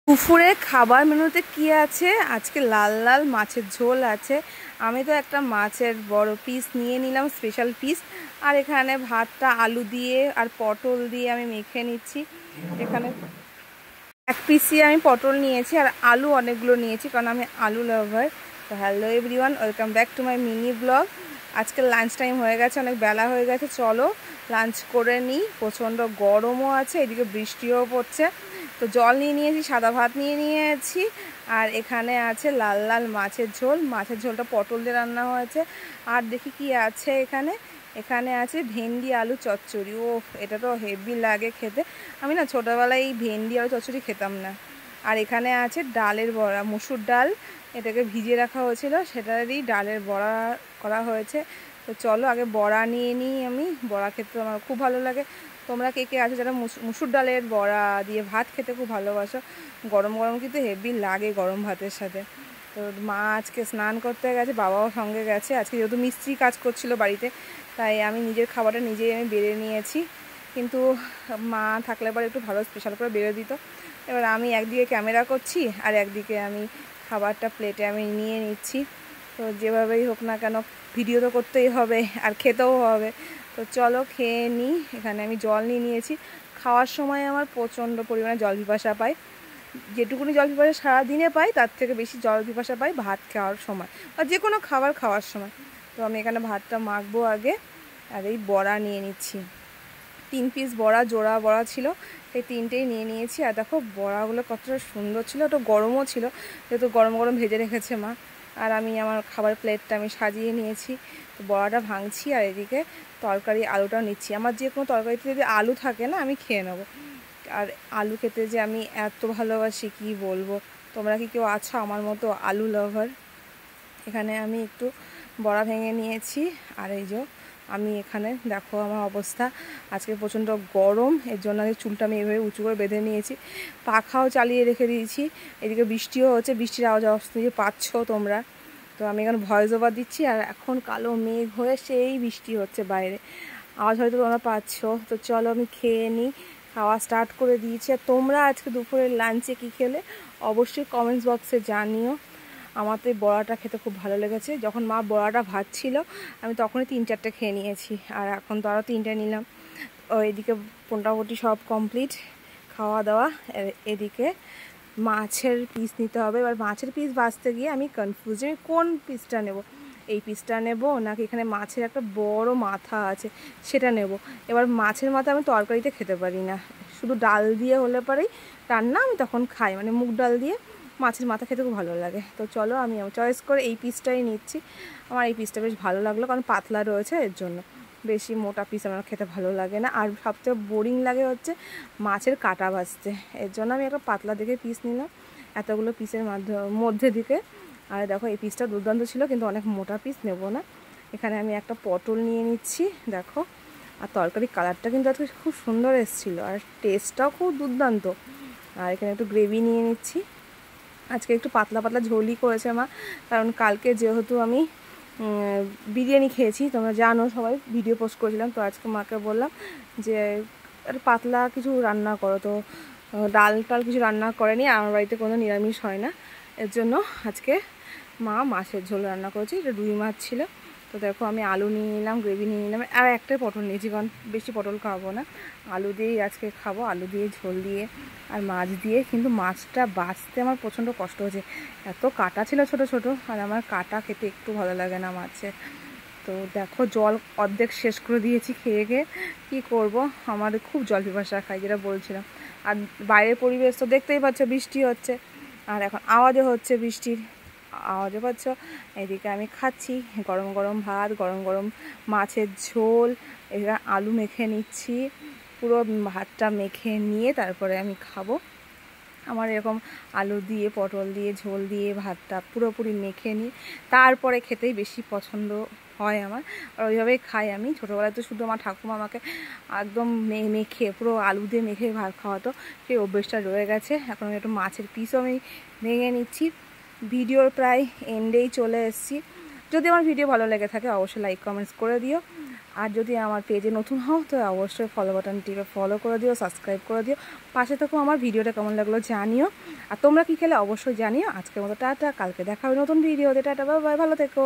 দুপুরে খাবার মেনুতে কি আছে? আজকে লাল লাল মাছের ঝোল আছে। আমি তো একটা মাছের বড় পিস নিয়ে নিলাম, স্পেশাল পিস। আর এখানে ভাতটা আলু দিয়ে আর পটল দিয়ে আমি মেখে নিচ্ছি। এখানে এক পিসই আমি পটল নিয়েছি আর আলু অনেকগুলো নিয়েছি, কারণ আমি আলু লাভার। তো hello everyone, welcome back to my mini blog. আজকে লাঞ্চ টাইম হয়ে গেছে, অনেক বেলা হয়ে গেছে, চলো লাঞ্চ করে নিই। প্রচণ্ড গরমও আছে, এদিকে বৃষ্টিও পড়ছে। তো জল নিয়ে নিয়েছি, সাদা ভাত নিয়ে নিয়েছি, আর এখানে আছে লাল লাল মাছের ঝোল। মাছের ঝোলটা পটল দিয়ে রান্না হয়েছে। আর দেখি কি আছে এখানে। এখানে আছে ভেন্ডি আলু চচ্চড়ি। ও, এটা তো হেভি লাগে খেতে। আমি না ছোটোবেলায় এই ভেন্ডি আলু চচ্চড়ি খেতাম না। আর এখানে আছে ডালের বড়া, মসুর ডাল এটাকে ভিজিয়ে রাখা হয়েছিল, সেটারই ডালের বড়া করা হয়েছে। তো চলো আগে বড়া নিয়ে নিই। আমি বড়া খেতে আমার খুব ভালো লাগে। তোমরা কে কে আছো যারা মুসুর ডালের বড়া দিয়ে ভাত খেতে খুব ভালোবাসো? গরম গরম কিন্তু হেভি লাগে গরম ভাতের সাথে। তো মা আজকে স্নান করতে গেছে, বাবাও সঙ্গে গেছে। আজকে যেহেতু মিস্ত্রি কাজ করছিল বাড়িতে, তাই আমি নিজের খাবারটা নিজেই আমি বেড়ে নিয়েছি। কিন্তু মা থাকলে পরে একটু ভালো স্পেশাল করে বেড়ে দিত। এবার আমি একদিকে ক্যামেরা করছি আর একদিকে আমি খাবারটা প্লেটে আমি নিয়ে নিচ্ছি। তো যেভাবেই হোক না কেন, ভিডিও তো করতেই হবে আর খেতেও হবে। তো চলো খেয়ে নিই। এখানে আমি জল নিয়ে নিয়েছি। খাওয়ার সময় আমার প্রচণ্ড পরিমাণে জল পিপাসা পায়। যেটুকুনি জল পিপাসা সারাদিনে পাই, তার থেকে বেশি জল পিপাসা পাই ভাত খাওয়ার সময় বা যে কোনো খাবার খাওয়ার সময়। তো আমি এখানে ভাতটা মাখবো আগে। আর এই বড়া নিয়ে নিচ্ছি, 3 পিস বড়া, জোড়া বড়া ছিল, সেই 3টেই নিয়ে নিয়েছি। আর দেখো বড়াগুলো কতটা সুন্দর ছিল, একটু গরমও ছিল, যেহেতু গরম গরম ভেজে রেখেছে মা। আর আমি আমার খাবার প্লেটটা আমি সাজিয়ে নিয়েছি। তো বড়াটা ভাঙছি আর এদিকে তরকারি আলুটাও নিচ্ছি। আমার যে কোনো তরকারিতে যদি আলু থাকে না, আমি খেয়ে নেবো। আর আলু খেতে যে আমি এত ভালোবাসি কি বলবো। তোমরা কি কেউ আছো আমার মতো আলু লাভার? এখানে আমি একটু বড়া ভেঙে নিয়েছি। আর এই যে আমি এখানে দেখো আমার অবস্থা, আজকে প্রচণ্ড গরম, এর জন্য আমি চুলটা আমি এভাবে উঁচু করে বেঁধে নিয়েছি, পাখাও চালিয়ে রেখে দিয়েছি। এদিকে বৃষ্টিও হচ্ছে, বৃষ্টির আওয়াজ অবস্থা পাচ্ছ তোমরা। তো আমি এখানে ভয়েস ওভার দিচ্ছি আর এখন কালো মেঘ হয়ে সেই বৃষ্টি হচ্ছে বাইরে, আওয়াজ হয়তো তোমরা পাচ্ছ। তো চলো আমি খেয়ে নিই। খাওয়া স্টার্ট করে দিয়েছি। আর তোমরা আজকে দুপুরের লাঞ্চে কী খেলে অবশ্যই কমেন্টস বক্সে জানিও। আমার তো এই বড়াটা খেতে খুব ভালো লেগেছে। যখন মা বড়াটা ভাজছিল আমি তখনই 3-4টে খেয়ে নিয়েছি, আর এখন তো আরও 3টে নিলাম। এদিকে মোটামুটি সব কমপ্লিট খাওয়া দাওয়া। এদিকে মাছের পিস নিতে হবে। এবার মাছের পিস ভাজতে গিয়ে আমি কনফিউজ, আমি কোন পিসটা নেব। এই পিসটা নেব নাকি এখানে মাছের একটা বড় মাথা আছে সেটা নেব। এবার মাছের মাথা আমি তরকারিতে খেতে পারি না, শুধু ডাল দিয়ে হলে পরেই রান্না আমি তখন খাই, মানে মুগ ডাল দিয়ে মাছের মাথা খেতে খুব ভালো লাগে। তো চলো আমি চয়েস করে এই পিসটাই নিচ্ছি। আমার এই পিসটা বেশ ভালো লাগলো, কারণ পাতলা রয়েছে, এর জন্য। বেশি মোটা পিস আমার খেতে ভালো লাগে না। আর সবচেয়ে বোরিং লাগে হচ্ছে মাছের কাটা ভাজতে, এর জন্য আমি একটা পাতলা দেখে পিস নিলাম এতগুলো পিসের মধ্যে দিকে। আর দেখো এই পিসটা দুর্দান্ত ছিল, কিন্তু অনেক মোটা পিস নেব না। এখানে আমি একটা পটল নিয়ে নিচ্ছি, দেখো। আর তরকারির কালারটা কিন্তু আজকে খুব সুন্দর এসেছিলো, আর টেস্টটাও খুব দুর্দান্ত। আর এখানে একটু গ্রেভি নিয়ে নিচ্ছি। আজকে একটু পাতলা পাতলা ঝোলই করেছে মা, কারণ কালকে যেহেতু আমি বিরিয়ানি খেয়েছি, তোমরা জানো, সবাই ভিডিও পোস্ট করেছিলাম। তো আজকে মাকে বললাম যে একটু পাতলা কিছু রান্না করো। তো ডাল টাল কিছু রান্না করেনি, আমার বাড়িতে কোনো নিরামিষ হয় না, এর জন্য আজকে মা মাছের ঝোল রান্না করেছে। এটা রুই মাছ ছিল। তো দেখো আমি আলু নিয়ে নিলাম, গ্রেভি নিয়ে নিলাম, আর একটাই পটল নিয়েছি, কারণ বেশি পটল খাবো না, আলু দিয়েই আজকে খাবো, আলু দিয়ে ঝোল দিয়ে আর মাছ দিয়ে। কিন্তু মাছটা বাছতে আমার প্রচণ্ড কষ্ট হয়েছে, এত কাটা ছিল ছোট ছোট, আর আমার কাটা খেতে একটু ভালো লাগে না মাছের। তো দেখো জল অর্ধেক শেষ করে দিয়েছি খেয়ে খেয়ে, কী করবো, আমার খুব জল পিপাসা খাই, যেটা বলছিলাম। আর বাইরের পরিবেশ তো দেখতেই পাচ্ছ, বৃষ্টি হচ্ছে, আর এখন আওয়াজও হচ্ছে বৃষ্টির, আওয়াজও পাচ্ছ। এদিকে আমি খাচ্ছি গরম গরম ভাত, গরম গরম মাছের ঝোল, এখানে আলু মেখে নিচ্ছি। পুরো ভাতটা মেখে নিয়ে তারপরে আমি খাবো। আমার এরকম আলু দিয়ে পটল দিয়ে ঝোল দিয়ে ভাতটা পুরোপুরি মেখে নিই, তারপরে খেতেই বেশি পছন্দ হয় আমার। আর ওইভাবেই খাই আমি। ছোটোবেলায় তো শুধু আমার ঠাকুমা আমাকে একদম মেখে পুরো আলু দিয়ে মেখে ভাত খাওয়াতো, সেই অভ্যেসটা রয়ে গেছে। এখন আমি একটু মাছের পিসও আমি ভেঙে নিচ্ছি। ভিডিওর প্রায় এন্ডেই চলে এসেছি। যদি আমার ভিডিও ভালো লেগে থাকে অবশ্যই লাইক কমেন্টস করে দিও। আর যদি আমার পেজে নতুন হও তো অবশ্যই ফলো বাটন টিপে ফলো করে দিও, সাবস্ক্রাইব করে দিও, পাশে থেকেও আমার ভিডিওটা কেমন লাগলো জানিও। আর তোমরা কী খেলে অবশ্যই জানিও। আজকের মতো টাটা, কালকে দেখা হবে নতুন ভিডিওতে। টাটা, বাই বাই, ভালো থেকো।